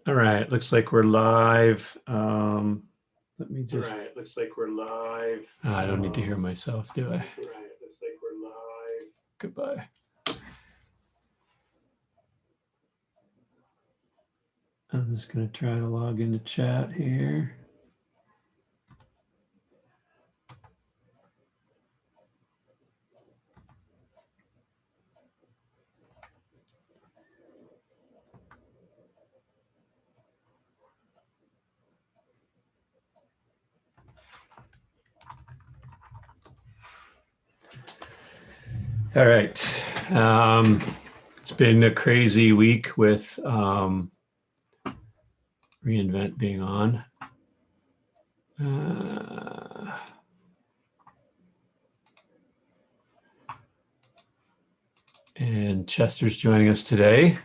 All right, looks like we're live. Let me All just, right, looks like we're live. I don't need to hear myself, do I? All right, looks like we're live. Goodbye. I'm just gonna try to log into chat here. All right. It's been a crazy week with reInvent being on. And Chester's joining us today.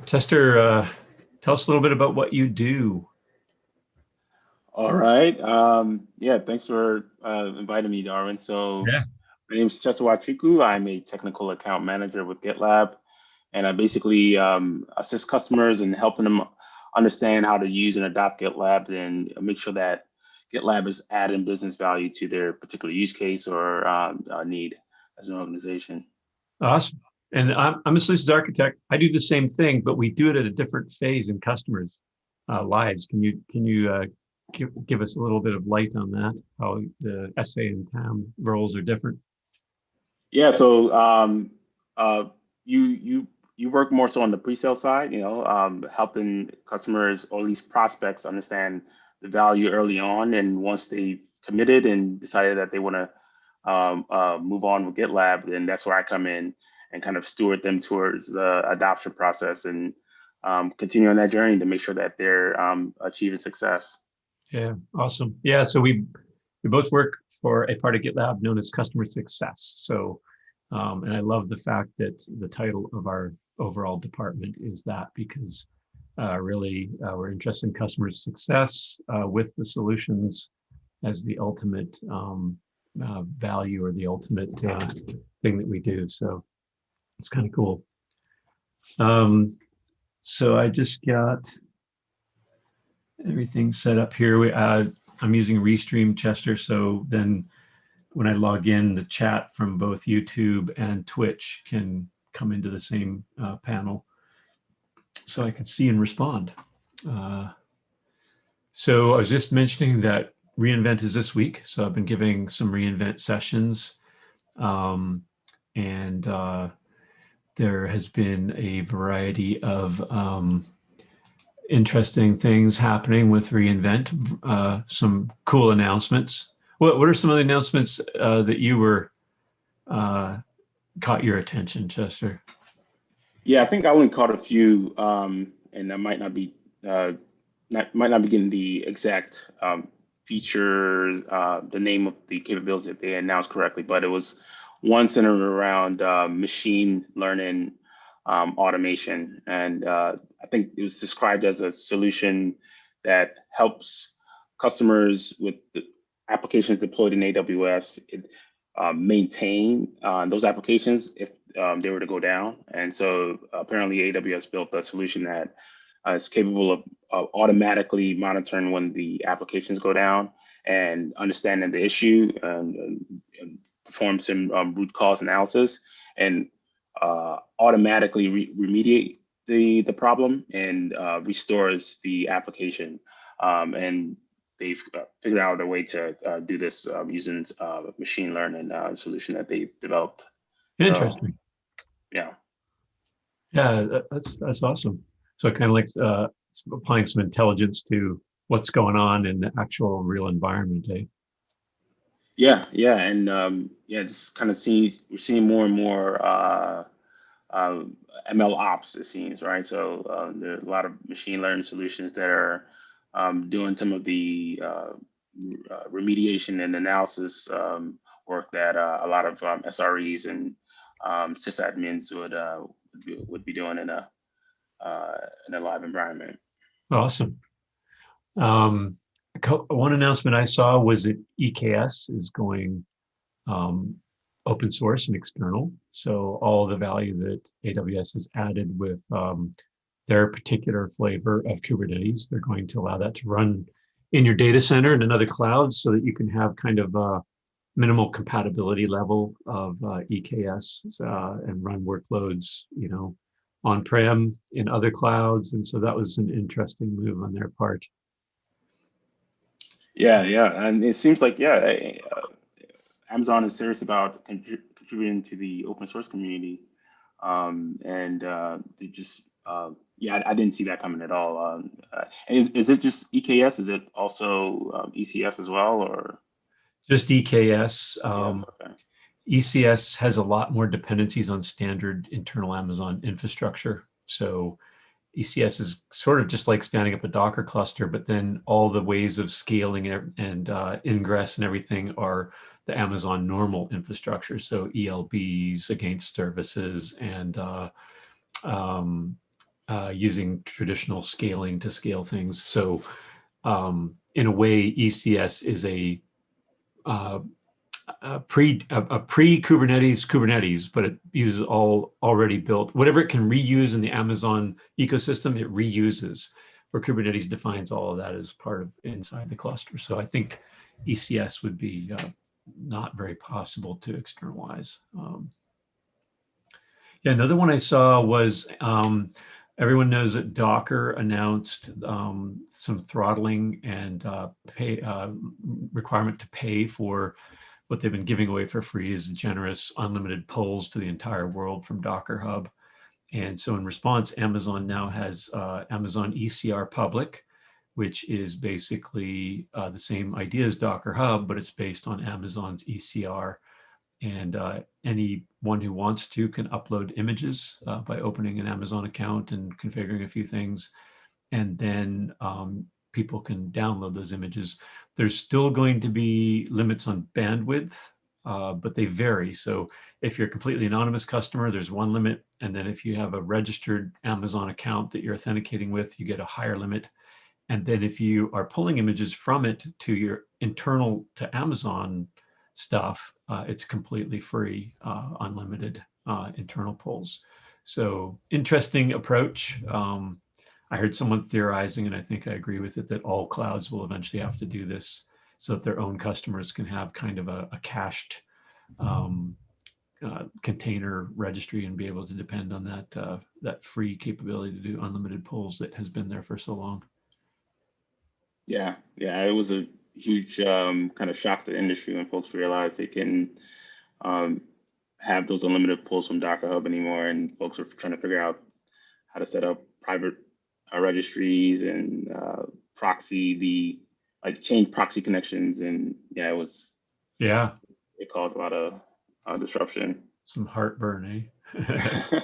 Chester, tell us a little bit about what you do. All right. Yeah, thanks for inviting me, Darwin. So Yeah. my name is Chester Chiku. I'm a technical account manager with GitLab, and I basically assist customers in helping them understand how to use and adopt GitLab and make sure that GitLab is adding business value to their particular use case or need as an organization. Awesome. And I'm a solutions architect. I do the same thing, but we do it at a different phase in customers' lives. Can you give us a little bit of light on that? How the SA and TAM roles are different? Yeah, so uh, you work more so on the pre-sale side, helping customers or at least prospects understand the value early on, and once they've committed and decided that they want to move on with GitLab, then that's where I come in and kind of steward them towards the adoption process and continue on that journey to make sure that they're achieving success. Yeah, awesome. Yeah, so we both work for a part of GitLab known as customer success. So, and I love the fact that the title of our overall department is that because really we're interested in customer success with the solutions as the ultimate value or the ultimate thing that we do. So it's kind of cool. So I just got everything set up here. I'm using Restream, Chester. So then when I log in, the chat from both YouTube and Twitch can come into the same panel so I can see and respond. So I was just mentioning that reInvent is this week. So I've been giving some reInvent sessions. And there has been a variety of interesting things happening with reInvent, some cool announcements. What are some of the announcements that you were caught your attention, Chester? Yeah, I think I only caught a few, and I uh, might not be getting the exact features, the name of the capabilities that they announced correctly, but it was one centered around machine learning automation, and I think it was described as a solution that helps customers with the applications deployed in AWS maintain those applications if they were to go down. And so apparently AWS built a solution that is capable of automatically monitoring when the applications go down and understanding the issue and perform some root cause analysis and automatically remediate the problem and restores the application. And they've figured out a way to do this using machine learning solution that they developed. So Interesting. yeah, Yeah, that's awesome. So kind of like applying some intelligence to what's going on in the actual real environment. Eh? yeah, and yeah, just kind of we're seeing more and more uh, ML ops, it seems, right? So there are a lot of machine learning solutions that are doing some of the remediation and analysis work that a lot of SREs and sysadmins would be doing in a live environment. Awesome. One announcement I saw was that EKS is going um, open source and external. So all the value that AWS has added with their particular flavor of Kubernetes. They're going to allow that to run in your data center and in other clouds so that you can have kind of a minimal compatibility level of EKS and run workloads, on-prem in other clouds. And so that was an interesting move on their part. Yeah, yeah, and it seems like Amazon is serious about contributing to the open source community, and they just I didn't see that coming at all. Is it just EKS? Is it also ECS as well, or Just EKS. yes? Okay. ECS has a lot more dependencies on standard internal Amazon infrastructure. So ECS is sort of just like standing up a Docker cluster, but then all the ways of scaling and ingress and everything are the Amazon normal infrastructure. So ELBs against services and using traditional scaling to scale things. So in a way, ECS is a pre-Kubernetes, but it uses all already built, whatever it can reuse in the Amazon ecosystem, it reuses, where Kubernetes defines all of that as part of inside the cluster. So I think ECS would be not very possible to externalize. Yeah, another one I saw was everyone knows that Docker announced some throttling and requirement to pay for what they've been giving away for free is generous unlimited pulls to the entire world from Docker Hub. And so in response, Amazon now has Amazon ECR Public, which is basically the same idea as Docker Hub, but it's based on Amazon's ECR. And anyone who wants to can upload images by opening an Amazon account and configuring a few things. And then people can download those images. There's still going to be limits on bandwidth, but they vary. So if you're a completely anonymous customer, there's one limit. And then if you have a registered Amazon account that you're authenticating with, you get a higher limit. And then if you are pulling images from it to your internal to Amazon stuff, it's completely free, unlimited internal pulls. So interesting approach. I heard someone theorizing, and I think I agree with it, that all clouds will eventually have to do this so that their own customers can have kind of a cached container registry and be able to depend on that free capability to do unlimited pulls that has been there for so long. Yeah, yeah, it was a huge kind of shock to the industry when folks realized they can have those unlimited pulls from Docker Hub anymore, and folks are trying to figure out how to set up private registries and change proxy connections, and it caused a lot of disruption. Some heartburn, eh?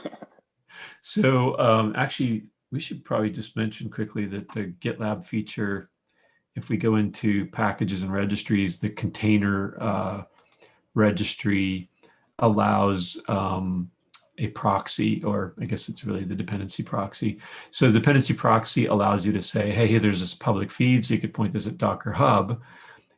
So actually, we should probably just mention quickly that the GitLab feature, if we go into packages and registries, the container registry allows a proxy, or I guess it's really the dependency proxy. So the dependency proxy allows you to say, hey, there's this public feed, so you could point this at Docker Hub,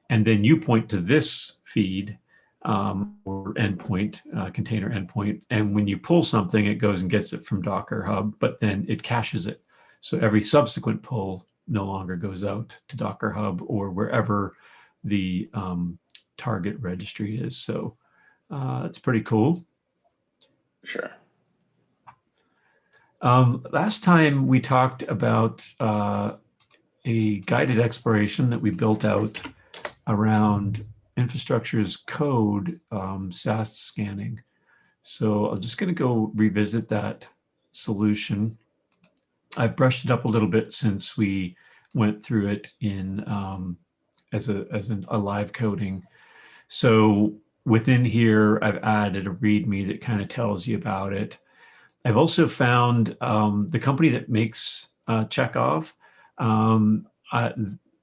and then you point to this feed or endpoint, container endpoint, and when you pull something, it goes and gets it from Docker Hub, but then it caches it. So every subsequent pull no longer goes out to Docker Hub or wherever the target registry is. So that's pretty cool. Sure. Last time we talked about a guided exploration that we built out around infrastructure as code, SAS scanning. So I'm just going to go revisit that solution. I've brushed it up a little bit since we went through it in as a live coding. So within here, I've added a README that kind of tells you about it. I've also found the company that makes Chekhov.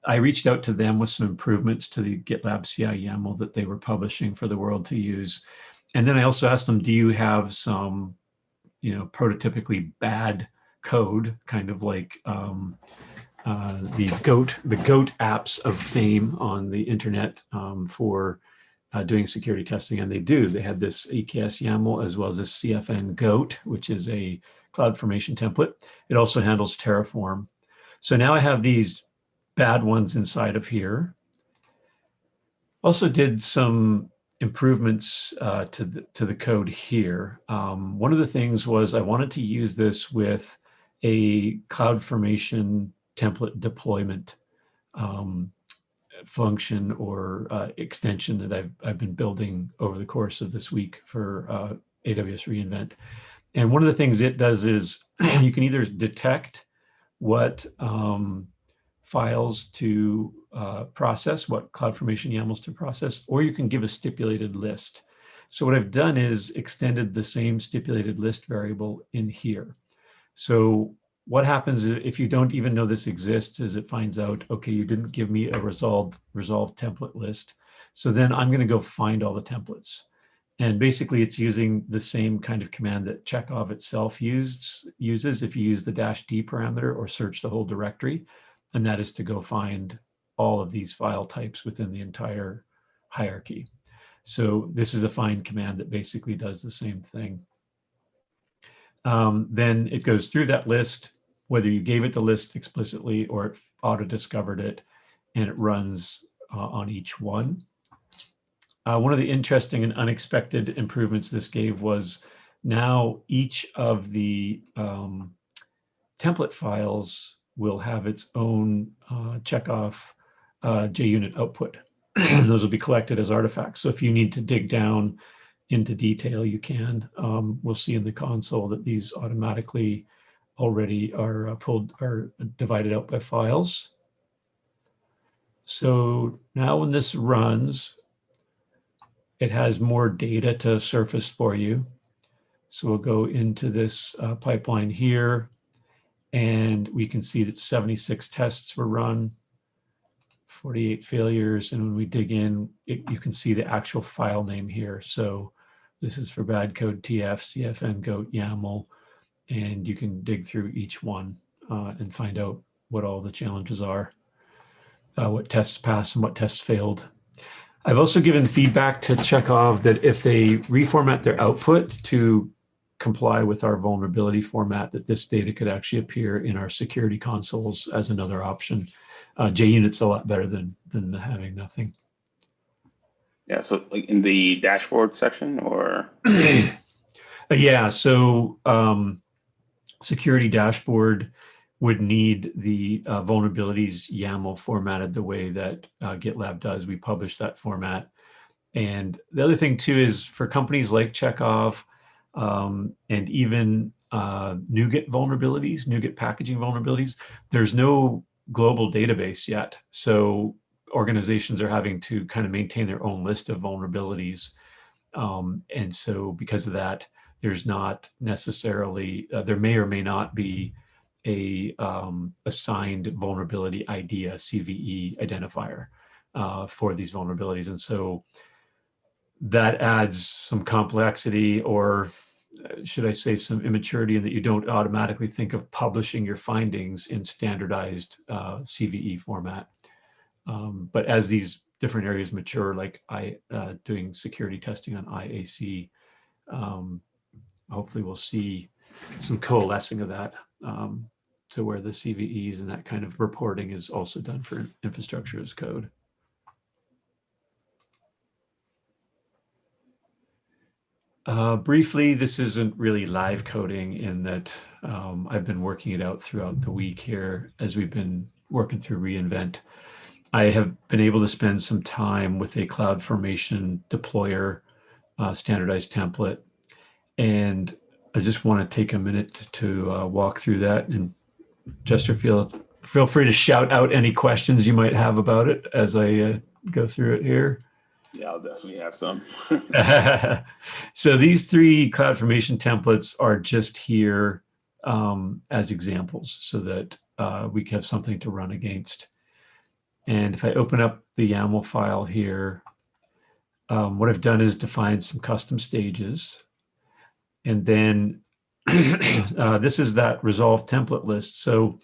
I reached out to them with some improvements to the GitLab CI YAML that they were publishing for the world to use. And then I also asked them, do you have some, prototypically bad code, kind of like the goat apps of fame on the internet for doing security testing, and they do. They had this EKS YAML as well as this CFN GOAT, which is a CloudFormation template. It also handles Terraform. So now I have these bad ones inside of here. Also did some improvements to the code here. One of the things was I wanted to use this with a CloudFormation template deployment function or extension that I've been building over the course of this week for AWS reInvent. And one of the things it does is you can either detect what files to process, what CloudFormation YAMLs to process, or you can give a stipulated list. So what I've done is extended the same stipulated list variable in here. So what happens is if you don't even know this exists is it finds out, okay, you didn't give me a resolved template list. So then I'm going to go find all the templates. And basically it's using the same kind of command that Chekhov itself uses if you use the -d parameter or search the whole directory. And that is to go find all of these file types within the entire hierarchy. So this is a find command that basically does the same thing. Then it goes through that list, whether you gave it the list explicitly or it auto-discovered it, and it runs on each one. One of the interesting and unexpected improvements this gave was now each of the template files will have its own Chekhov JUnit output. Those will be collected as artifacts. So if you need to dig down into detail, you can. We'll see in the console that these automatically already are divided out by files. So now when this runs, it has more data to surface for you. So we'll go into this pipeline here, and we can see that 76 tests were run, 48 failures. And when we dig in, you can see the actual file name here. So this is for bad code TF, CFN, GOAT, YAML, and you can dig through each one and find out what all the challenges are, what tests passed and what tests failed. I've also given feedback to Chekhov that if they reformat their output to comply with our vulnerability format, that this data could actually appear in our security consoles as another option. JUnit's a lot better than having nothing. Yeah, so like in the dashboard section or? Yeah, so security dashboard would need the vulnerabilities YAML formatted the way that GitLab does. We publish that format. And the other thing too is for companies like Chekhov and even NuGet vulnerabilities, NuGet packaging vulnerabilities, there's no global database yet. So organizations are having to kind of maintain their own list of vulnerabilities. And so because of that, there's not necessarily, there may or may not be a assigned vulnerability ID, a CVE identifier for these vulnerabilities. And so that adds some complexity, or should I say some immaturity, in that you don't automatically think of publishing your findings in standardized CVE format. But as these different areas mature, like doing security testing on IAC, hopefully we'll see some coalescing of that to where the CVEs and that kind of reporting is also done for infrastructure as code. Briefly, this isn't really live coding in that I've been working it out throughout the week here as we've been working through reInvent. I have been able to spend some time with a CloudFormation deployer standardized template. And I just want to take a minute to walk through that. And Jester, feel free to shout out any questions you might have about it as I go through it here. Yeah, I'll definitely have some. So these three CloudFormation templates are just here as examples so that we can have something to run against. And if I open up the YAML file here, what I've done is define some custom stages. And then this is that resolved template list. So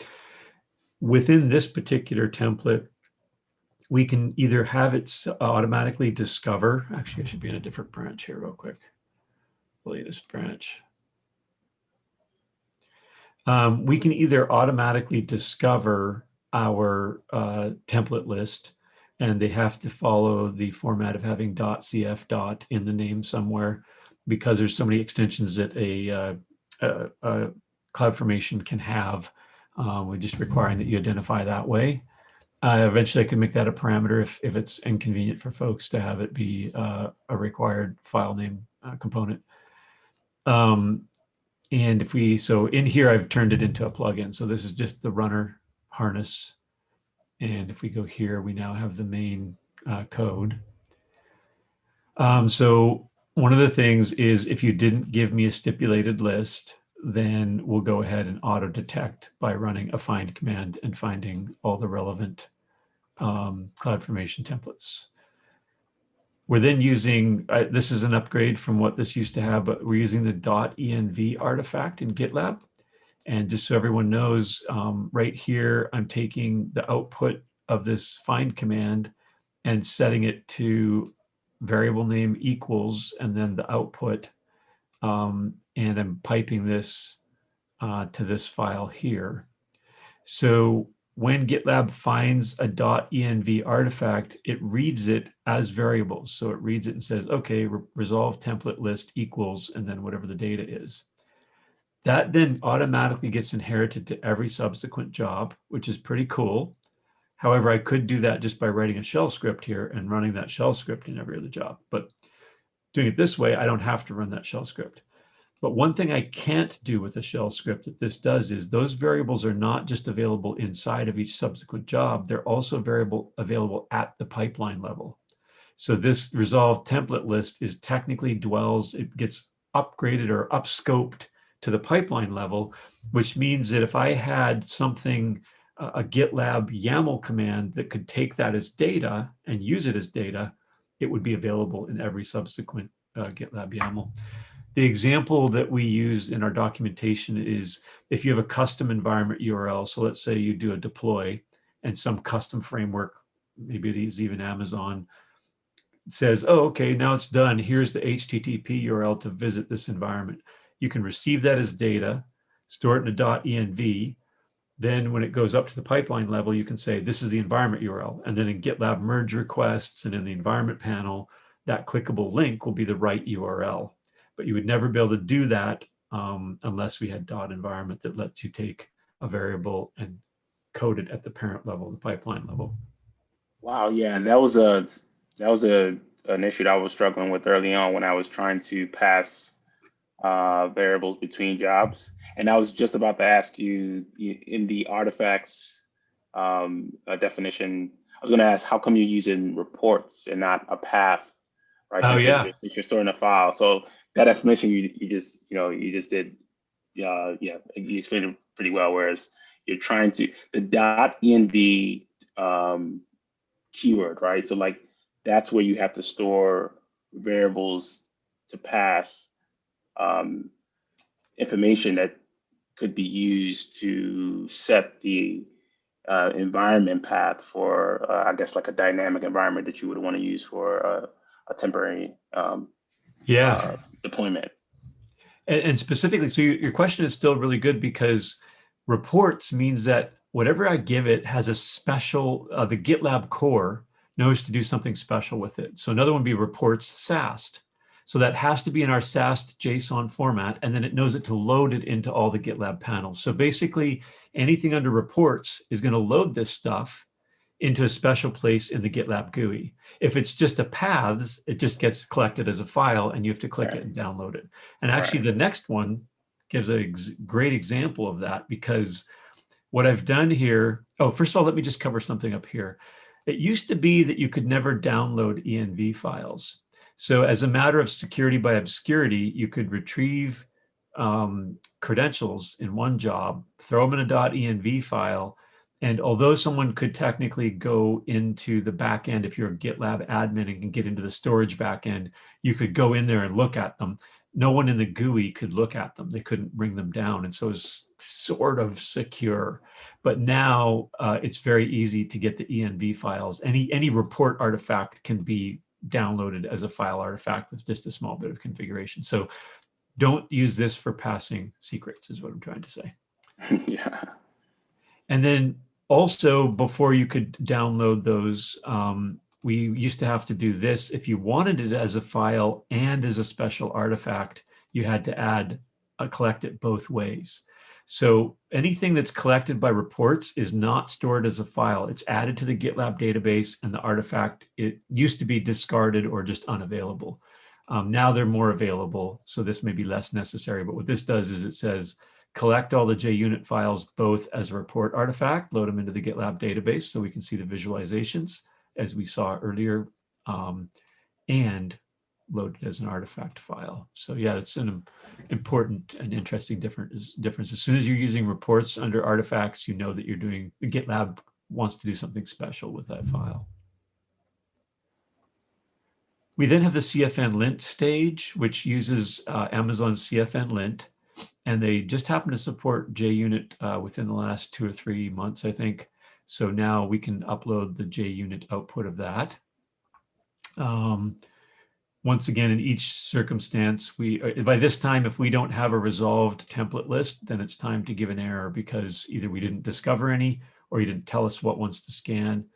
within this particular template, we can either have it automatically discover. Actually, I should be in a different branch here real quick. Latest branch. We can either automatically discover our template list, and they have to follow the format of having .cf in the name somewhere, because there's so many extensions that a CloudFormation can have. We're just requiring that you identify that way. Eventually, I can make that a parameter if it's inconvenient for folks to have it be a required file name component. And if we, so in here, I've turned it into a plugin. So this is just the runner harness. And if we go here, we now have the main code. So one of the things is if you didn't give me a stipulated list, then we'll go ahead and auto detect by running a find command and finding all the relevant CloudFormation templates. We're then using, this is an upgrade from what this used to have, but we're using the .env artifact in GitLab. And just so everyone knows, right here, I'm taking the output of this find command and setting it to variable name equals, and then the output, and I'm piping this to this file here. So when GitLab finds a .env artifact, it reads it as variables. So it reads it and says, okay, resolve template list equals, and then whatever the data is. That then automatically gets inherited to every subsequent job, which is pretty cool. However, I could do that just by writing a shell script here and running that shell script in every other job. But doing it this way, I don't have to run that shell script. But one thing I can't do with a shell script that this does is those variables are not just available inside of each subsequent job, they're also available at the pipeline level. So this resolve template list is technically it gets upgraded or upscoped to the pipeline level, which means that if I had something, a GitLab YAML command that could take that as data and use it as data, it would be available in every subsequent GitLab YAML. The example that we use in our documentation is if you have a custom environment URL, so let's say you do a deploy and some custom framework, maybe it is even Amazon, says, oh, okay, now it's done. Here's the HTTP URL to visit this environment. You can receive that as data, store it in a .env. Then when it goes up to the pipeline level, you can say, this is the environment URL. And then in GitLab merge requests and in the environment panel, that clickable link will be the right URL. But you would never be able to do that unless we had .environment that lets you take a variable and code it at the parent level, the pipeline level. Wow, yeah, and that was an issue that I was struggling with early on when I was trying to pass variables between jobs. And I was just about to ask you in the artifacts definition, I was going to ask, how come you're using reports and not a path, right? Oh, yeah. Since you're storing a file. So that explanation you just did, yeah, you explained it pretty well. Whereas you're trying to the .env keyword, right? So like that's where you have to store variables to pass information that could be used to set the environment path for, I guess, like a dynamic environment that you would want to use for a temporary deployment. And specifically, so your question is still really good because reports means that whatever I give it has a special, the GitLab core knows to do something special with it. So another one would be reports SAST. So that has to be in our SAST JSON format, and then it knows it to load it into all the GitLab panels. So basically anything under reports is going to load this stuff into a special place in the GitLab GUI. If it's just a paths, it just gets collected as a file and you have to click it and download it. And actually the next one gives a great example of that, because what I've done here, first of all, let me just cover something up here. It used to be that you could never download env files. So as a matter of security by obscurity, you could retrieve credentials in one job, throw them in a .env file, and although someone could technically go into the backend, if you're a GitLab admin and can get into the storage backend, you could go in there and look at them. no one in the GUI could look at them. They couldn't bring them down. And so it's sort of secure. But now it's very easy to get the env files. Any report artifact can be downloaded as a file artifact with just a small bit of configuration. So don't use this for passing secrets is what I'm trying to say. Yeah. And then also before you could download those, we used to have to do this. If you wanted it as a file and as a special artifact, you had to collect it both ways. So anything that's collected by reports is not stored as a file. It's added to the GitLab database, and the artifact, it used to be discarded or just unavailable. Now they're more available, so this may be less necessary. But what this does is it says, collect all the JUnit files both as a report artifact, load them into the GitLab database so we can see the visualizations as we saw earlier, and load it as an artifact file. So yeah, it's an important and interesting difference. As soon as you're using reports under artifacts, you know that you're doing, GitLab wants to do something special with that file. We then have the CFN lint stage, which uses Amazon's CFN lint, and they just happen to support JUnit within the last 2 or 3 months, I think. So now we can upload the JUnit output of that. Once again, in each circumstance, by this time, if we don't have a resolved template list, then it's time to give an error because either we didn't discover any or you didn't tell us what ones to scan.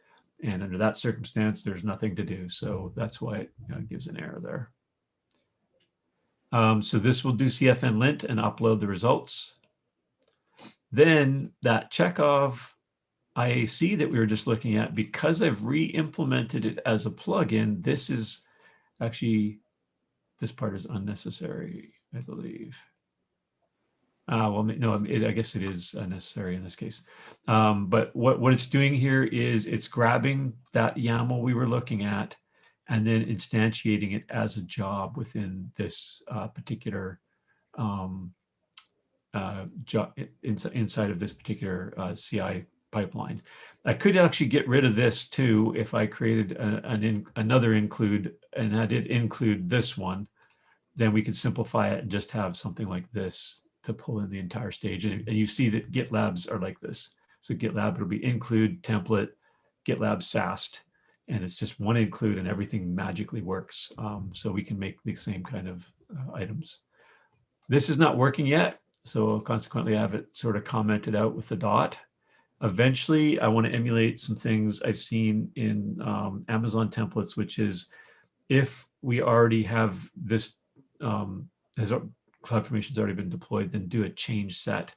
And under that circumstance, there's nothing to do. So that's why it gives an error there. So this will do CFN lint and upload the results. Then that Chekhov IAC that we were just looking at, because I've re-implemented it as a plugin, this is actually, this part is unnecessary, I believe. Well, no, I guess it is necessary in this case. But what it's doing here is it's grabbing that YAML we were looking at and then instantiating it as a job within this particular inside of this particular CI pipeline. I could actually get rid of this too if I created another include, and I did include this one. Then we could simplify it and just have something like this to pull in the entire stage. And you see that GitLabs are like this. So GitLab will be include template, GitLab SAST, and it's just one include and everything magically works. So we can make the same kind of items. This is not working yet. So consequently, I have it sort of commented out with the dot. Eventually, I want to emulate some things I've seen in Amazon templates, which is if we already have this, as our CloudFormation has already been deployed, then do a change set.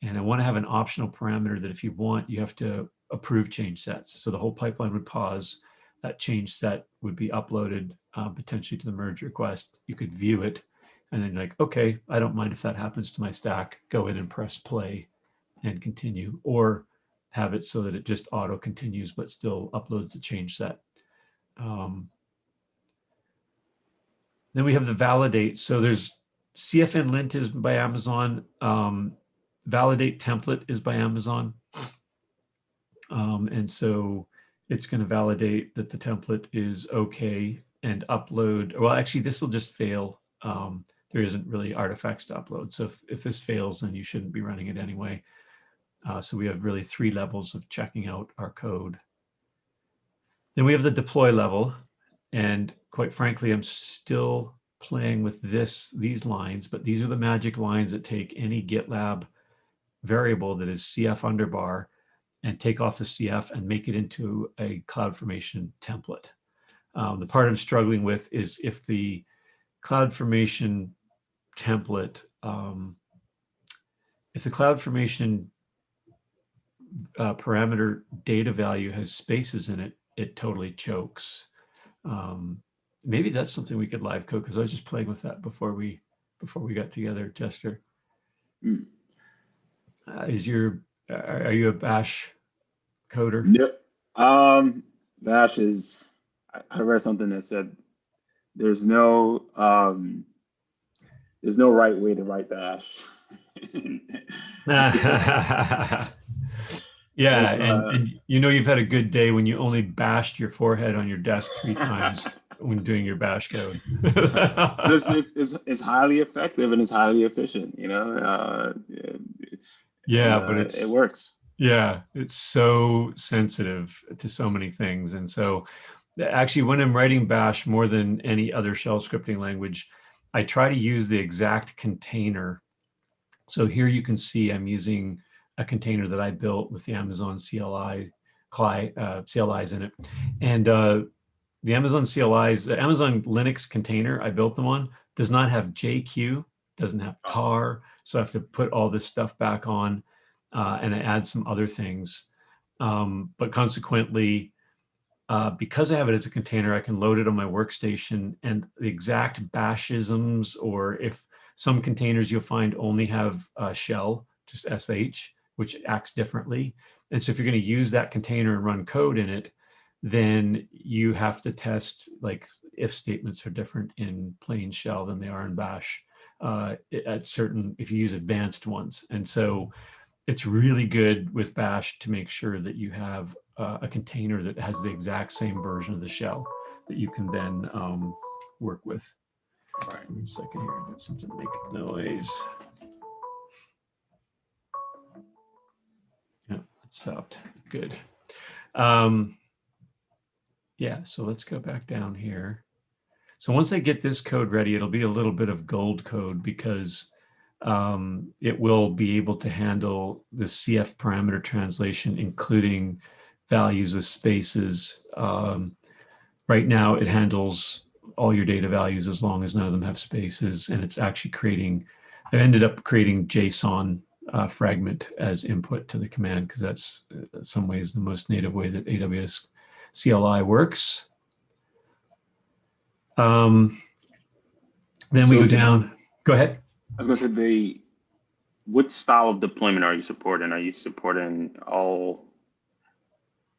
And I want to have an optional parameter that if you want, you have to approve change sets. So the whole pipeline would pause. That change set would be uploaded potentially to the merge request. You could view it and then like, okay, I don't mind if that happens to my stack. Go in and press play and continue, or have it so that it just auto continues, but still uploads the change set. Then we have the validate. So there's CFN lint is by Amazon. Validate template is by Amazon. And so it's going to validate that the template is okay and upload. Well, actually, this will just fail. There isn't really artifacts to upload. So if this fails, then you shouldn't be running it anyway. So we have really 3 levels of checking out our code. Then we have the deploy level. And quite frankly, I'm still playing with these lines, but these are the magic lines that take any GitLab variable that is CF underbar and take off the CF and make it into a CloudFormation template. The part I'm struggling with is if the CloudFormation template, if the CloudFormation parameter data value has spaces in it, it totally chokes. Maybe that's something we could live code, because I was just playing with that before we got together, Chester. Mm. Are you a Bash coder? No. Bash is, I read something that said there's no right way to write Bash. Yeah, and you know you've had a good day when you only bashed your forehead on your desk 3 times. when doing your bash code. It's highly effective and it's highly efficient, Yeah, but it it's works. yeah, it's so sensitive to so many things. And so actually when I'm writing bash more than any other shell scripting language, I try to use the exact container. So here you can see I'm using a container that I built with the Amazon CLIs in it. And the Amazon CLIs, the Amazon Linux container I built them on does not have JQ, doesn't have tar. So I have to put all this stuff back on and I add some other things. But consequently, because I have it as a container, I can load it on my workstation and the exact bashisms, or if some containers you'll find only have shell, just SH, which acts differently. And so if you're going to use that container and run code in it, then you have to test like if statements are different in plain shell than they are in bash at certain, if you use advanced ones. And so it's really good with bash to make sure that you have a container that has the exact same version of the shell that you can then work with. All right, 1 second here, I've got something to make noise. Yeah, it stopped. Good. Yeah, so let's go back down here. So once I get this code ready, it'll be a little bit of gold code because it will be able to handle the CF parameter translation, including values with spaces. Right now, it handles all your data values as long as none of them have spaces, and it's actually creating, I ended up creating JSON fragment as input to the command because that's in some ways the most native way that AWS CLI works. Then we go down. Go ahead. I was going to say, what style of deployment are you supporting? Are you supporting all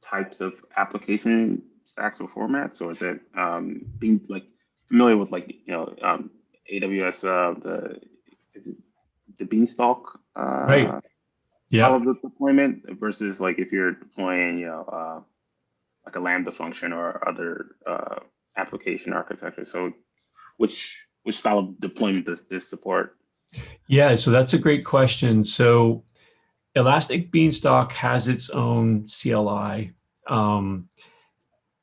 types of application stacks or formats, or is it being like familiar with AWS the Beanstalk Right. style of the deployment versus like if you're deploying like a Lambda function or other application architecture? So which style of deployment does this support? Yeah, so that's a great question. So Elastic Beanstalk has its own CLI.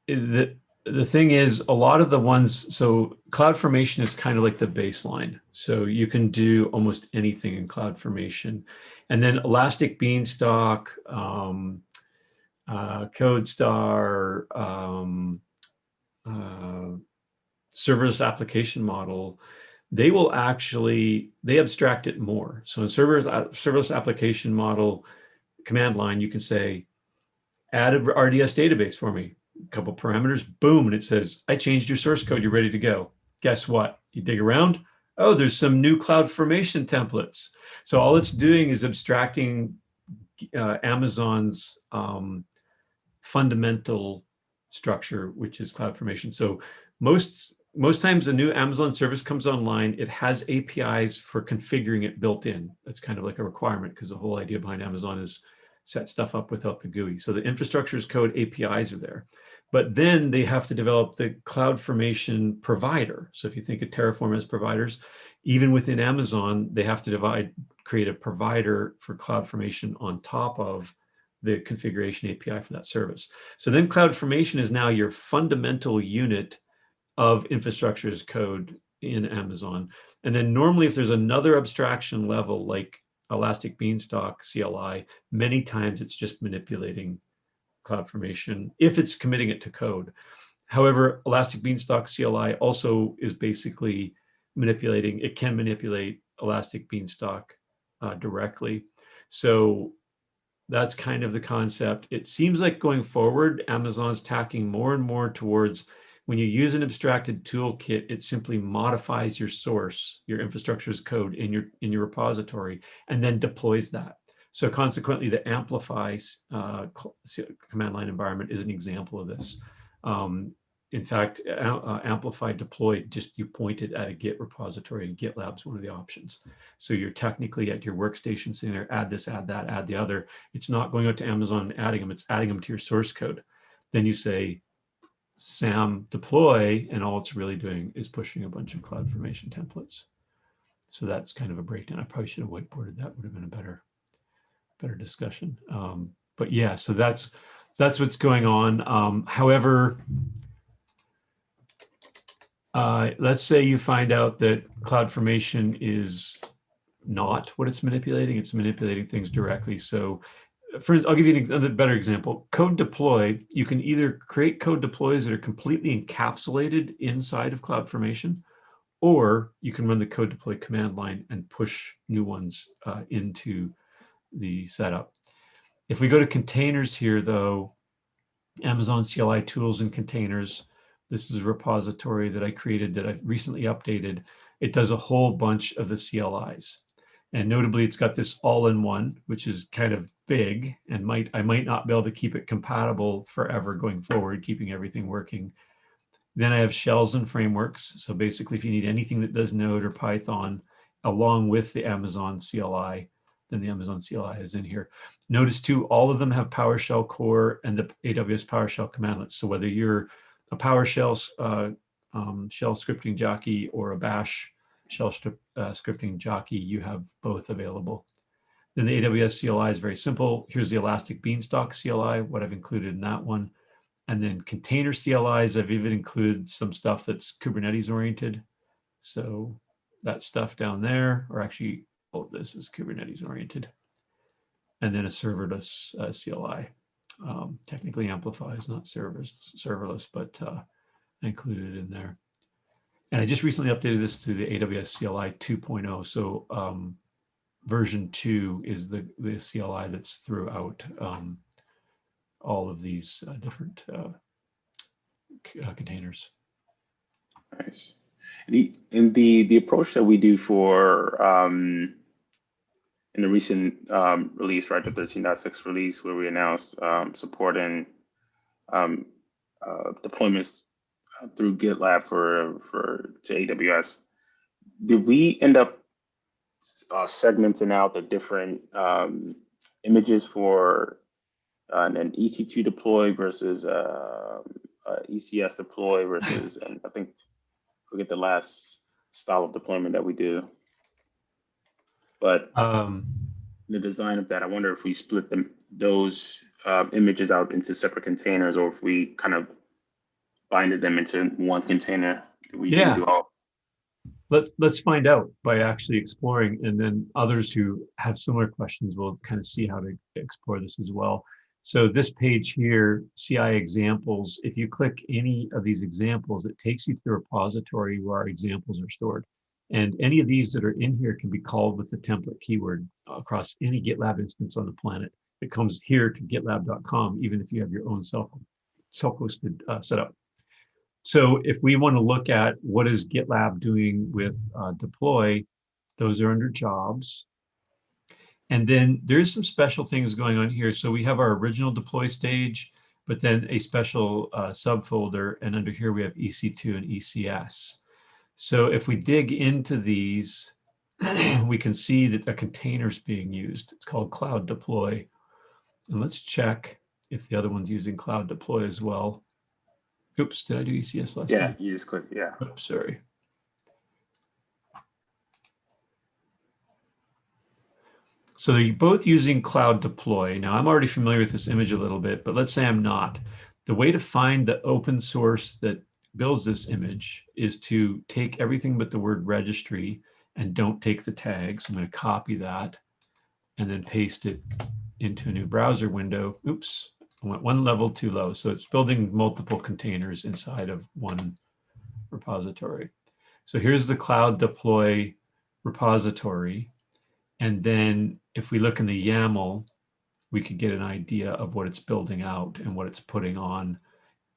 The thing is, a lot of the ones, so CloudFormation is kind of like the baseline. So you can do almost anything in CloudFormation. And then Elastic Beanstalk, CodeStar, serverless application model, they will actually, they abstract it more. So in serverless application model command line, you can say, add a RDS database for me, a couple parameters, boom, and it says, I changed your source code, you're ready to go. Guess what? You dig around, oh, there's some new CloudFormation templates. So all it's doing is abstracting Amazon's fundamental structure, which is CloudFormation. So most times a new Amazon service comes online, it has APIs for configuring it built in. That's kind of like a requirement because the whole idea behind Amazon is set stuff up without the GUI. So the infrastructure as code APIs are there. But then they have to develop the CloudFormation provider. So if you think of Terraform as providers, even within Amazon, they have to create a provider for CloudFormation on top of the configuration API for that service. So then CloudFormation is now your fundamental unit of infrastructure as code in Amazon. And then normally if there's another abstraction level like Elastic Beanstalk CLI, many times it's just manipulating CloudFormation if it's committing it to code. However, Elastic Beanstalk CLI also is basically manipulating, it can manipulate Elastic Beanstalk directly. So that's kind of the concept. It seems like going forward, Amazon's tacking more and more towards when you use an abstracted toolkit, it simply modifies your source, your infrastructure as code in your repository, and then deploys that. So consequently, the Amplify command line environment is an example of this. In fact, Amplify deploy, just you point it at a Git repository, and GitLab's one of the options. So you're technically at your workstation sitting there, add this, add that, add the other. It's not going out to Amazon and adding them, it's adding them to your source code. Then you say, SAM deploy, and all it's really doing is pushing a bunch of CloudFormation templates. So that's kind of a breakdown. I probably should have whiteboarded that. Would have been a better discussion. But yeah, so that's what's going on. However, let's say you find out that CloudFormation is not what it's manipulating. It's manipulating things directly. So I'll give you a better example. Code deploy, you can either create code deploys that are completely encapsulated inside of CloudFormation, or you can run the code deploy command line and push new ones into the setup. If we go to containers here, though, Amazon CLI tools and containers, this is a repository that I created that I've recently updated. It does a whole bunch of the CLIs. And notably, it's got this all-in-one, which is kind of big, and I might not be able to keep it compatible forever going forward, keeping everything working. Then I have shells and frameworks. So basically, if you need anything that does Node or Python, along with the Amazon CLI, then the Amazon CLI is in here. Notice too, all of them have PowerShell core and the AWS PowerShell commandlets. So whether you're a PowerShell shell scripting jockey or a Bash shell scripting jockey, you have both available. Then the AWS CLI is very simple. Here's the Elastic Beanstalk CLI, what I've included in that one. And then container CLIs, I've even included some stuff that's Kubernetes oriented. So that stuff down there, or actually all of this is Kubernetes oriented. And then a serverless CLI. Technically amplifies, not serverless, but I included it in there. And I just recently updated this to the AWS CLI 2.0. So version 2 is the CLI that's throughout all of these different containers. Nice. And the approach that we do for in the recent release, right, the 13.6 release, where we announced support and deployments through GitLab to AWS, did we end up segmenting out the different images for an EC2 deploy versus ECS deploy versus, and I think forget the last style of deployment that we do. But the design of that, I wonder if we split those images out into separate containers, or if we kind of binded them into one container. We didn't do all. Let's find out by actually exploring, and then others who have similar questions will kind of see how to explore this as well. So this page here, CI examples, if you click any of these examples, it takes you to the repository where our examples are stored. And any of these that are in here can be called with the template keyword across any GitLab instance on the planet. It comes here to gitlab.com, even if you have your own self-hosted setup. So if we want to look at what is GitLab doing with deploy, those are under jobs. And then there's some special things going on here. So we have our original deploy stage, but then a special subfolder. And under here, we have EC2 and ECS. So if we dig into these, we can see that a container is being used. It's called Cloud Deploy. And let's check if the other one's using Cloud Deploy as well. Oops, did I do ECS last time? Yeah, you just click, yeah. Oops, sorry. So they're both using Cloud Deploy. Now, I'm already familiar with this image a little bit, but let's say I'm not. The way to find the open source that builds this image is to take everything but the word registry and don't take the tags. I'm going to copy that and then paste it into a new browser window. Oops, I went one level too low. So it's building multiple containers inside of one repository. So here's the Cloud Deploy repository. And then if we look in the YAML, we could get an idea of what it's building out and what it's putting on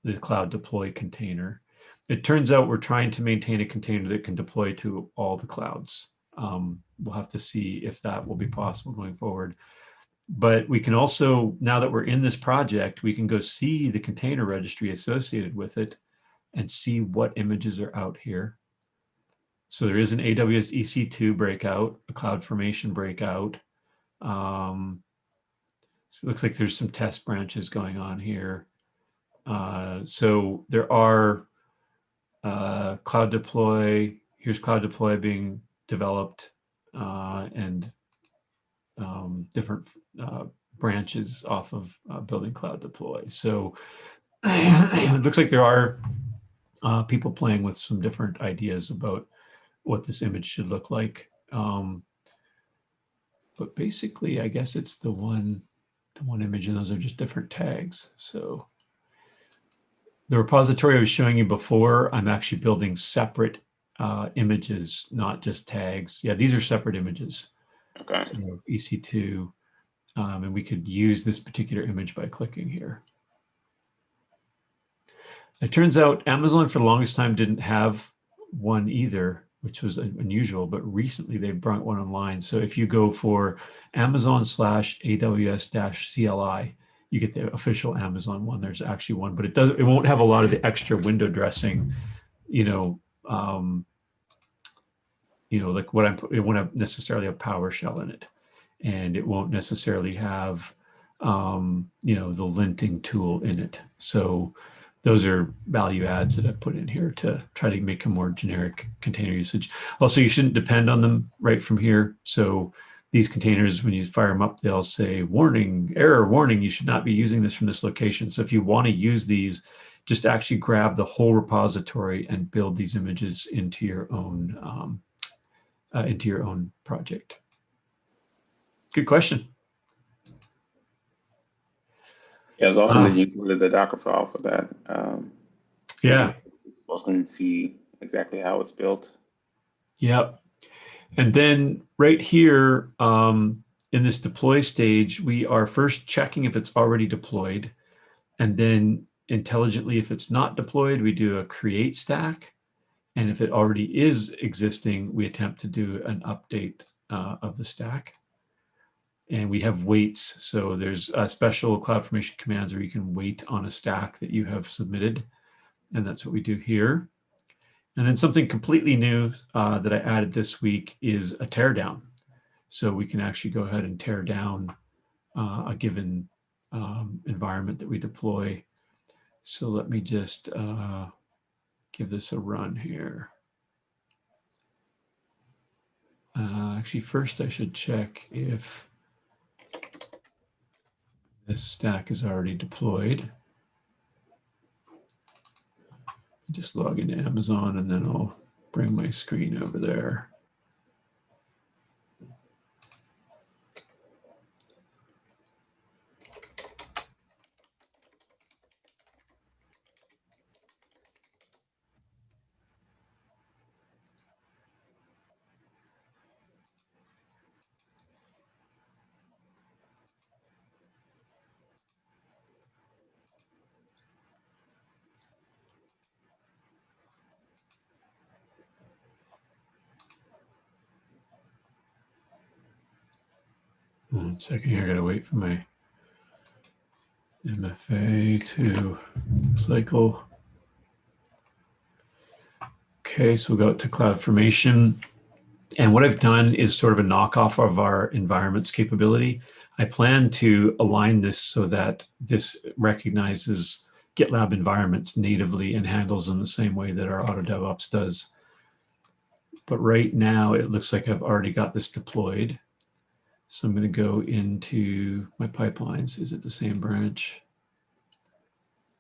the Cloud Deploy container. It turns out we're trying to maintain a container that can deploy to all the clouds. We'll have to see if that will be possible going forward. But we can also, now that we're in this project, we can go see the container registry associated with it and see what images are out here. So there is an AWS EC2 breakout, a CloudFormation breakout. So it looks like there's some test branches going on here. So there are Cloud Deploy. Here's Cloud Deploy being developed, and different branches off of building Cloud Deploy. So it looks like there are people playing with some different ideas about what this image should look like. But basically, I guess it's the one image, and those are just different tags. So the repository I was showing you before, I'm actually building separate images, not just tags. Yeah, these are separate images. Okay. So EC2, and we could use this particular image by clicking here. It turns out Amazon for the longest time didn't have one either, which was unusual, but recently they brought one online. So if you go for Amazon/AWS-CLI, you get the official Amazon one. There's actually one, but it won't have a lot of the extra window dressing, like what it won't have necessarily a PowerShell in it, and it won't necessarily have, the linting tool in it. So those are value adds that I've put in here to try to make a more generic container usage. Also, you shouldn't depend on them right from here. So these containers, when you fire them up, they'll say, warning, error, warning, you should not be using this from this location. So if you want to use these, just actually grab the whole repository and build these images into your own project. Good question. Yeah, it's awesome that you included the Docker file for that. Yeah. Folks can see exactly how it's built. Yep. And then right here in this deploy stage, we are first checking if it's already deployed. And then intelligently, if it's not deployed, we do a create stack. And if it already is existing, we attempt to do an update of the stack. And we have waits. So there's special CloudFormation commands where you can wait on a stack that you have submitted. And that's what we do here. And then something completely new that I added this week is a teardown. So we can actually go ahead and tear down a given environment that we deploy. So let me just give this a run here. Actually, first I should check if this stack is already deployed. Just log into Amazon and then I'll bring my screen over there. One second here, I gotta wait for my MFA to cycle. Okay, so we'll go to CloudFormation. And what I've done is sort of a knockoff of our environments capability. I plan to align this so that this recognizes GitLab environments natively and handles them the same way that our Auto DevOps does. But right now, it looks like I've already got this deployed. So I'm going to go into my pipelines. Is it the same branch?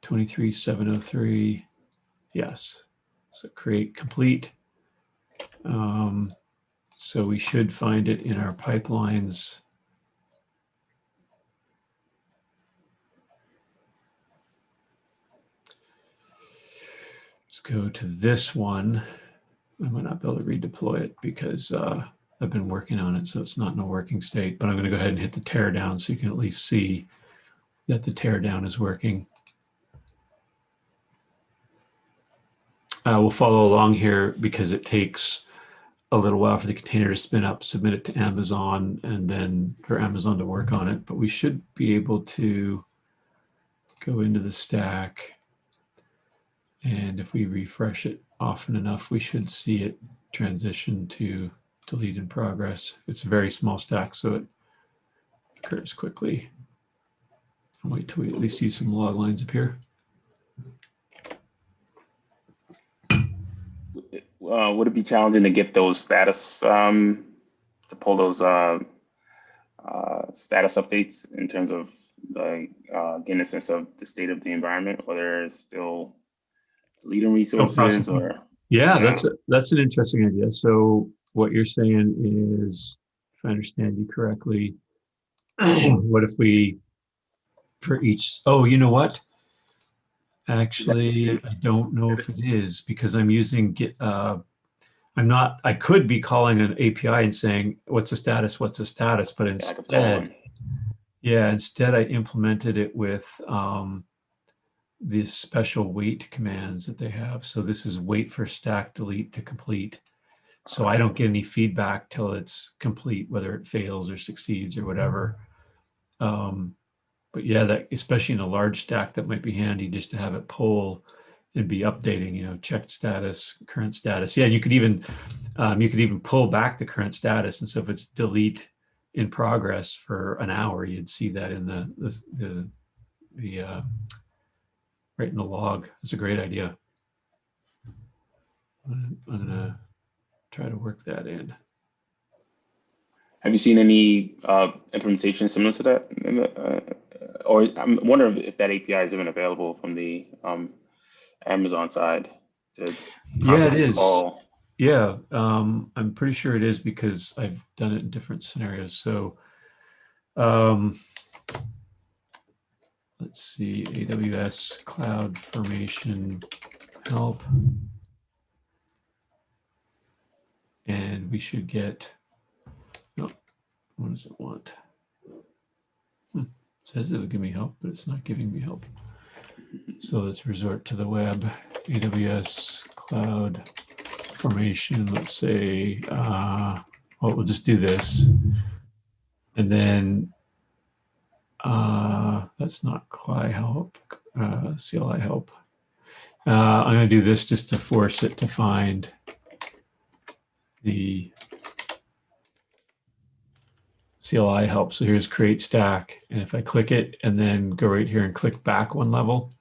23703. Yes. So create complete. So we should find it in our pipelines. Let's go to this one. I might not be able to redeploy it because I've been working on it, so it's not in a working state, but I'm going to go ahead and hit the teardown so you can at least see that the teardown is working. We'll follow along here because it takes a little while for the container to spin up, submit it to Amazon, and then for Amazon to work on it. But we should be able to go into the stack. And if we refresh it often enough, we should see it transition to delete in progress. It's a very small stack, so it occurs quickly. I'll wait till we at least see some log lines appear. would it be challenging to get those status to pull those status updates in terms of the getting a sense of the state of the environment, whether it's still deleting No resources problem. or Yeah, yeah. that's an interesting idea. So what you're saying is, if I understand you correctly, what if we, for each, oh, you know what? Is that Actually, I don't know if it is because I'm using Git. I'm not, I could be calling an API and saying, what's the status? What's the status? But like a polling? instead, yeah, instead I implemented it with these special wait commands that they have. So this is wait for stack delete to complete. So I don't get any feedback till it's complete, whether it fails or succeeds or whatever. But yeah, that especially in a large stack, that might be handy just to have it poll and be updating, checked status, current status. Yeah, you could even pull back the current status. And so if it's delete in progress for an hour, you'd see that in the right in the log. It's a great idea. I'm gonna try to work that in. Have you seen any implementation similar to that? Or I'm wondering if that API is even available from the Amazon side to Yeah, it constantly is. call. Yeah, I'm pretty sure it is because I've done it in different scenarios. So let's see, AWS Cloud Formation help. And we should get, no, what does it want? Says it'll give me help, but it's not giving me help. So let's resort to the web, AWS Cloud Formation. Let's say, well, we'll just do this. And then that's not CLI help, CLI help. I'm going to do this just to force it to find the CLI help. So here's create stack. And if I click it and then go right here and click back one level,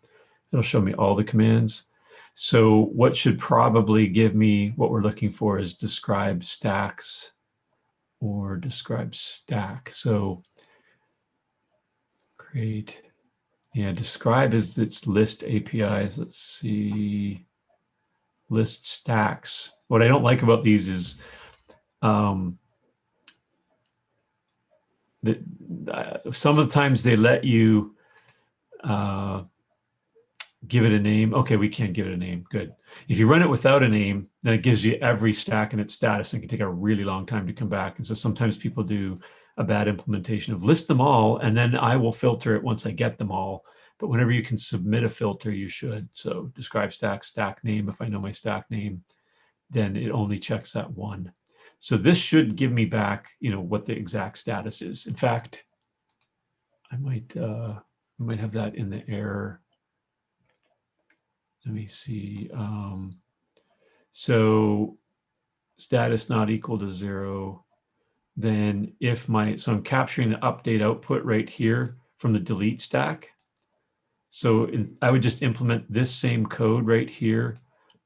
it'll show me all the commands. So what should probably give me what we're looking for is describe stacks or describe stack. So create, yeah, describe is its list APIs. Let's see, list stacks. What I don't like about these is that some of the times they let you give it a name. Okay, we can't give it a name. Good. If you run it without a name, then it gives you every stack and its status, and it can take a really long time to come back. And so sometimes people do a bad implementation of list them all, and then I will filter it once I get them all. But whenever you can submit a filter, you should. So describe stack, stack name. If I know my stack name, then it only checks that one. So this should give me back, what the exact status is. In fact, I might have that in the error. Let me see. So status not equal to 0. Then so I'm capturing the update output right here from the delete stack. So I would just implement this same code right here,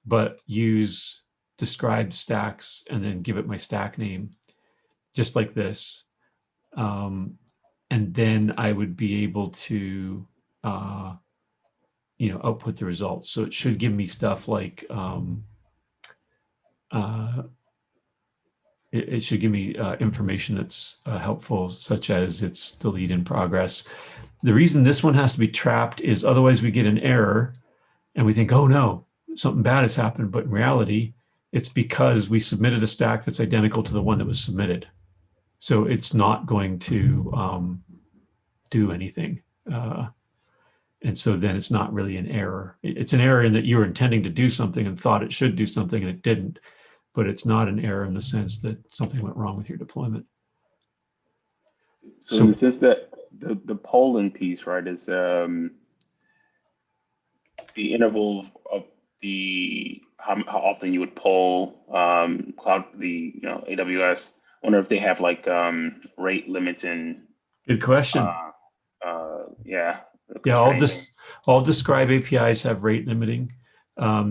but use described stacks and then give it my stack name, just like this. And then I would be able to, output the results. So it should give me stuff like, it should give me information that's helpful, such as it's delete in progress. The reason this one has to be trapped is otherwise we get an error and we think, oh no, something bad has happened. But in reality, it's because we submitted a stack that's identical to the one that was submitted. So it's not going to do anything. And so then it's not really an error. It's an error in that you were intending to do something and thought it should do something and it didn't. But it's not an error in the sense that something went wrong with your deployment. So in the sense that the polling piece, right, is the interval of how often you would poll cloud AWS. I wonder if they have like rate limits in. Good question. Yeah. Yeah, all describe APIs have rate limiting.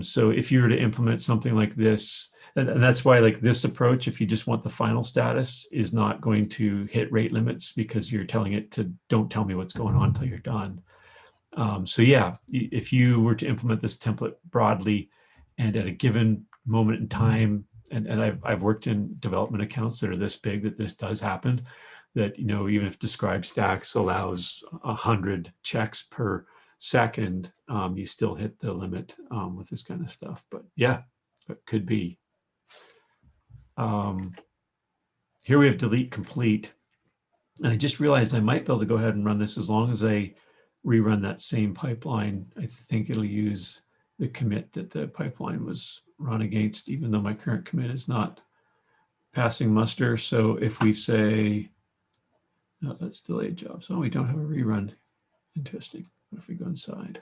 So if you were to implement something like this, And that's why like this approach, if you just want the final status, is not going to hit rate limits because you're telling it to don't tell me what's going on until you're done. So yeah, if you were to implement this template broadly and at a given moment in time, and I've worked in development accounts that are this big that this does happen, that, you know, even if describe stacks allows 100 checks per second, you still hit the limit with this kind of stuff. But yeah, it could be. Here we have delete complete. And I just realized I might be able to go ahead and run this as long as I rerun that same pipeline. I think it'll use the commit that the pipeline was run against, even though my current commit is not passing muster. So if we say, no, that's delayed jobs. Oh, we don't have a rerun. Interesting. What if we go inside?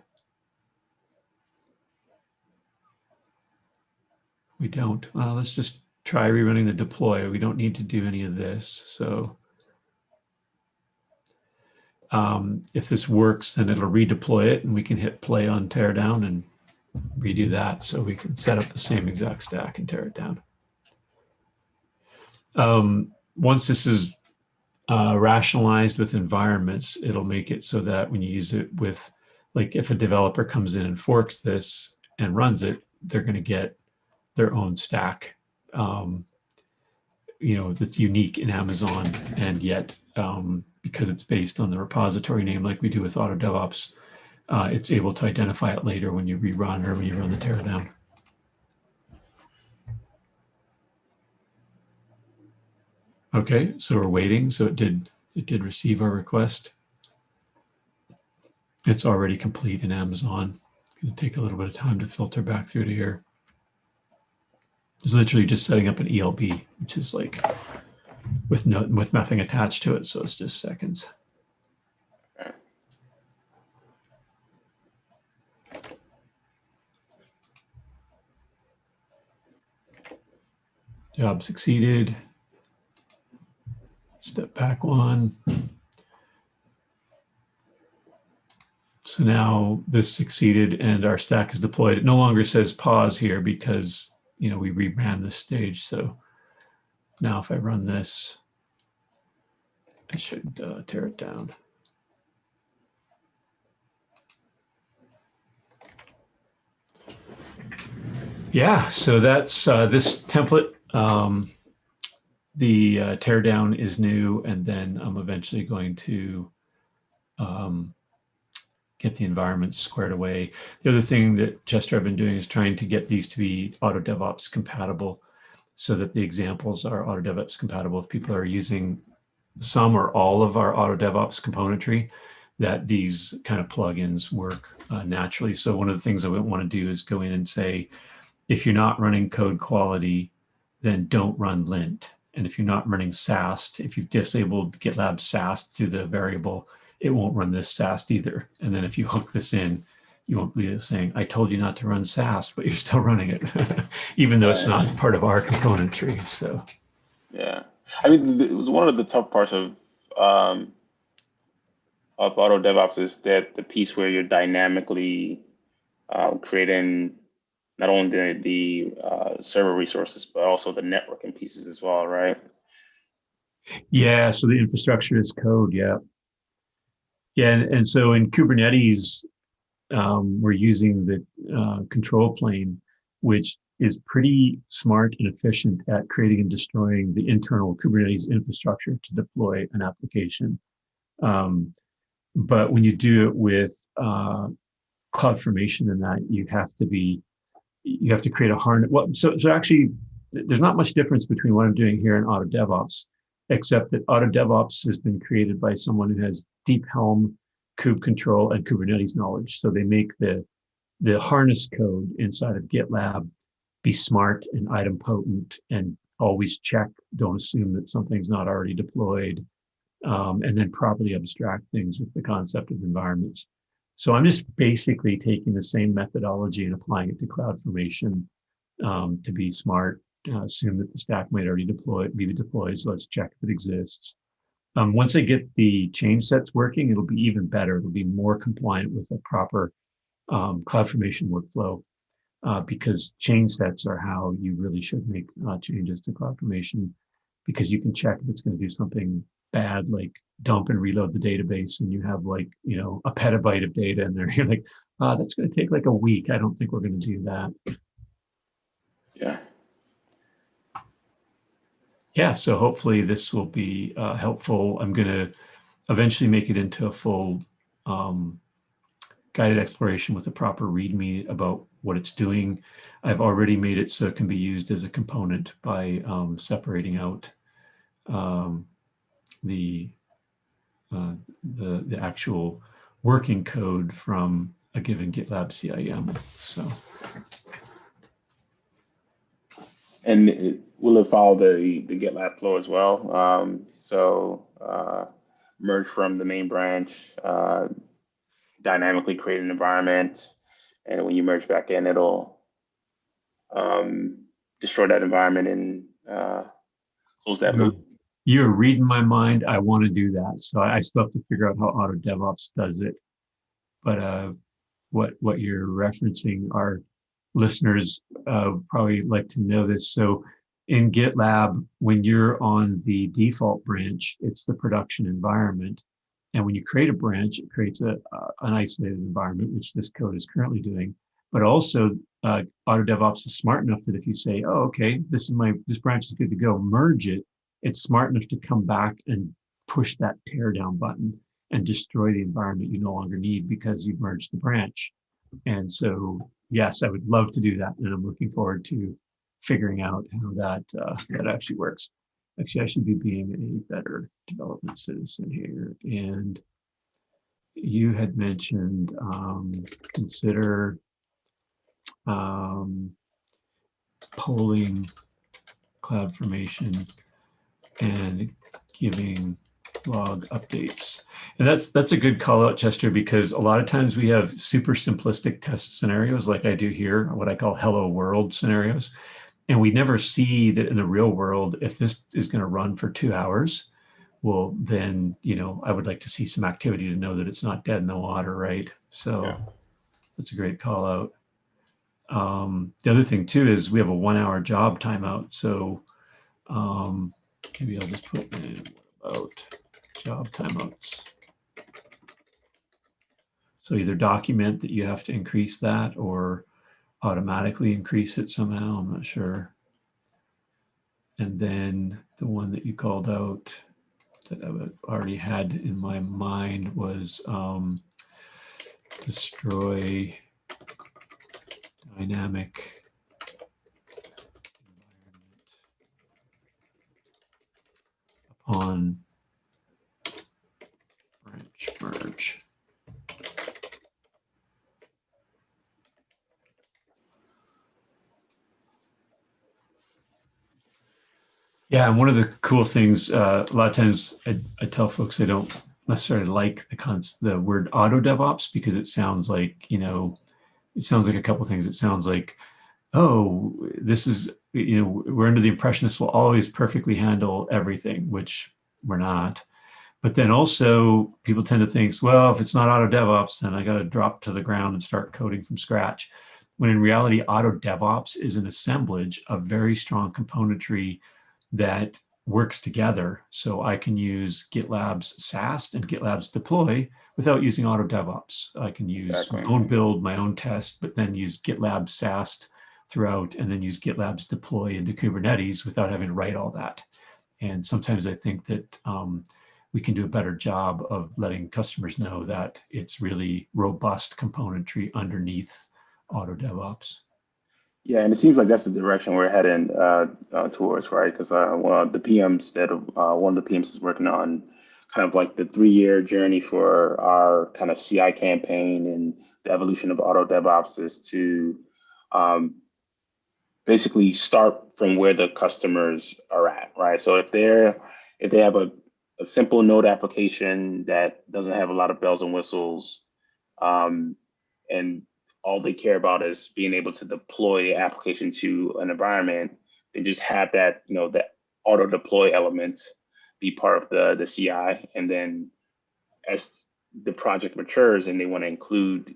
We don't. Let's just try rerunning the deploy. We don't need to do any of this. So if this works, then it'll redeploy it and we can hit play on teardown and redo that. So we can set up the same exact stack and tear it down. Once this is rationalized with environments, it'll make it so that when you use it with, like if a developer comes in and forks this and runs it, they're going to get their own stack, you know, that's unique in Amazon. And yet, because it's based on the repository name, like we do with Auto DevOps, it's able to identify it later when you rerun or when you run the teardown. Okay, so we're waiting. So it did receive our request. It's already complete in Amazon. It's going to take a little bit of time to filter back through to here. It's literally just setting up an ELB, which is like with nothing attached to it. So it's just seconds. Job succeeded. Step back one. So now this succeeded and our stack is deployed. It no longer says pause here because, you know, we reran this stage. So now if I run this, I should tear it down. Yeah, so that's this template. The teardown is new, and then I'm eventually going to get the environment squared away. The other thing that Chester I've been doing is trying to get these to be Auto DevOps compatible so that the examples are Auto DevOps compatible. If people are using some or all of our Auto DevOps componentry, that these kind of plugins work naturally. So one of the things I would want to do is go in and say, if you're not running code quality, then don't run lint. And if you're not running SAST, if you've disabled GitLab SAST through the variable, it won't run this SAST either. And then if you hook this in, you won't be saying, I told you not to run SAST, but you're still running it, even though it's not part of our componentry. So, yeah, I mean, it was one of the tough parts of Auto DevOps is that the piece where you're dynamically creating not only the server resources, but also the networking pieces as well, right? yeah, so the infrastructure is code, yeah. Yeah, and so in Kubernetes, we're using the control plane, which is pretty smart and efficient at creating and destroying the internal Kubernetes infrastructure to deploy an application. But when you do it with CloudFormation and that, you have to create a harness. Well, so actually, there's not much difference between what I'm doing here and Auto DevOps, except that Auto DevOps has been created by someone who has deep Helm, kube control, and Kubernetes knowledge. So they make the harness code inside of GitLab be smart and idempotent and always check, don't assume that something's not already deployed, and then properly abstract things with the concept of environments. So I'm just basically taking the same methodology and applying it to CloudFormation to be smart, assume that the stack might already be deployed, so let's check if it exists. Once I get the change sets working, it'll be even better. It'll be more compliant with a proper CloudFormation workflow. because change sets are how you really should make changes to CloudFormation, because you can check if it's going to do something bad, like dump and reload the database, and you have like, a petabyte of data in there. You're like, that's going to take like a week. I don't think we're going to do that. Yeah. Yeah, so hopefully this will be helpful. I'm going to eventually make it into a full guided exploration with a proper README about what it's doing. I've already made it so it can be used as a component by separating out the actual working code from a given GitLab CIM. So. And will it follow the GitLab flow as well? Merge from the main branch, dynamically create an environment, and when you merge back in, it'll destroy that environment and close that loop. You're reading my mind. I want to do that. So I still have to figure out how Auto DevOps does it. But what you're referencing, our listeners probably like to know this. So in GitLab, when you're on the default branch, it's the production environment. And when you create a branch, it creates an isolated environment, which this code is currently doing. But also, Auto DevOps is smart enough that if you say, "Oh, okay, this branch is good to go," merge it. It's smart enough to come back and push that tear down button and destroy the environment you no longer need because you've merged the branch. And so, yes, I would love to do that, and I'm looking forward to figuring out how that actually works. Actually, I should be being a better development citizen here. And you had mentioned consider polling CloudFormation and giving log updates. And that's a good call out, Chester, because a lot of times we have super simplistic test scenarios like I do here, what I call hello world scenarios. And we never see that in the real world, if this is going to run for 2 hours, well, then, I would like to see some activity to know that it's not dead in the water, right? So yeah. That's a great call out. The other thing too is we have a 1 hour job timeout. So maybe I'll just put in about job timeouts. So either document that you have to increase that or automatically increase it somehow, I'm not sure. And then the one that you called out that I already had in my mind was destroy dynamic environment upon branch merge. Yeah, and one of the cool things, a lot of times I tell folks I don't necessarily like the word auto DevOps because it sounds like, it sounds like a couple of things. It sounds like, oh, this is, we're under the impression this will always perfectly handle everything, which we're not. But then also people tend to think, well, if it's not auto DevOps, then I got to drop to the ground and start coding from scratch. When in reality, auto DevOps is an assemblage of very strong componentry that works together. So I can use GitLab's SAST and GitLab's deploy without using auto DevOps. I can use my own build, my own test, but then use GitLab SAST throughout and then use GitLab's deploy into Kubernetes without having to write all that. And sometimes I think that we can do a better job of letting customers know that it's really robust componentry underneath auto DevOps. Yeah, and it seems like that's the direction we're heading towards, right? Because one of the PMs is working on kind of like the 3-year journey for our kind of CI campaign and the evolution of auto DevOps is to basically start from where the customers are at, right? So if they have a simple node application that doesn't have a lot of bells and whistles, and all they care about is being able to deploy the application to an environment, they just have that, the auto deploy element be part of the CI. And then as the project matures and they want to include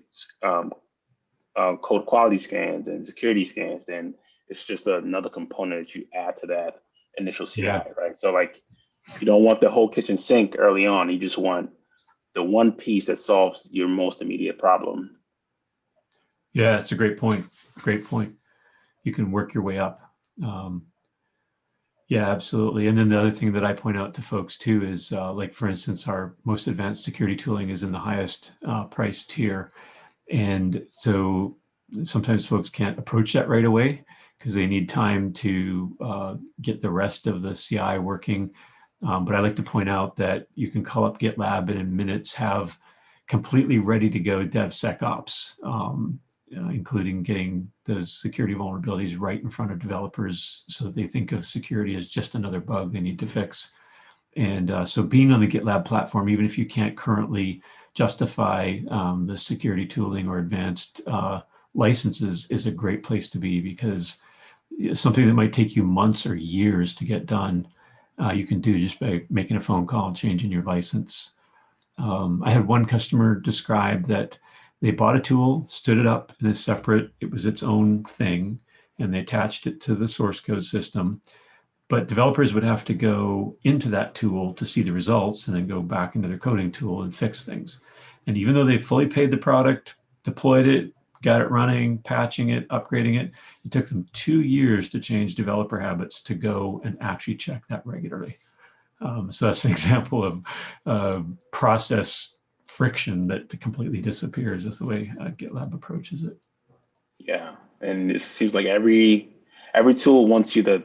code quality scans and security scans, then it's just another component that you add to that initial CI, Yeah. right? So like, you don't want the whole kitchen sink early on. You just want the one piece that solves your most immediate problem. Yeah, it's a great point. Great point. You can work your way up. Um, yeah, absolutely. And then the other thing that I point out to folks too is like, for instance, our most advanced security tooling is in the highest price tier. And so sometimes folks can't approach that right away because they need time to get the rest of the CI working. But I like to point out that you can call up GitLab and in minutes have completely ready to go DevSecOps, including getting those security vulnerabilities right in front of developers so that they think of security as just another bug they need to fix. And so being on the GitLab platform, even if you can't currently justify the security tooling or advanced licenses, is a great place to be because something that might take you months or years to get done, you can do just by making a phone call and changing your license. I had one customer describe that they bought a tool, stood it up in a separate, it was its own thing, and they attached it to the source code system. But developers would have to go into that tool to see the results and then go back into their coding tool and fix things. And even though they fully paid the product, deployed it, got it running, patching it, upgrading it, it took them 2 years to change developer habits to go and actually check that regularly. So that's an example of process friction that completely disappears with the way GitLab approaches it. Yeah, and it seems like every tool wants you to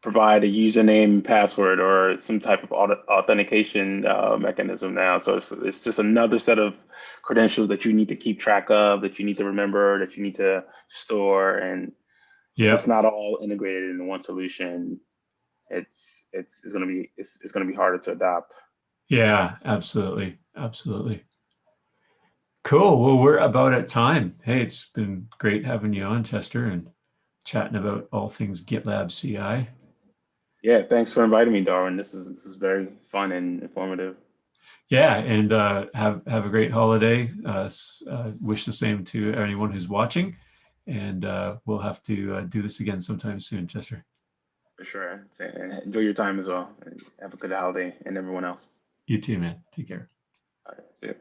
provide a username, password, or some type of authentication mechanism now. So it's just another set of credentials that you need to keep track of, that you need to remember, that you need to store, and if it's Yeah, not all integrated into one solution, it's gonna be harder to adopt. yeah, absolutely, absolutely. Cool. Well, we're about at time. Hey, it's been great having you on, Chester, and chatting about all things GitLab CI. Yeah, thanks for inviting me, Darwin. This is very fun and informative. Yeah, and have a great holiday. Wish the same to anyone who's watching, and we'll have to do this again sometime soon, Chester. For sure. And enjoy your time as well. And have a good holiday and everyone else. You too, man. Take care. All right. See you.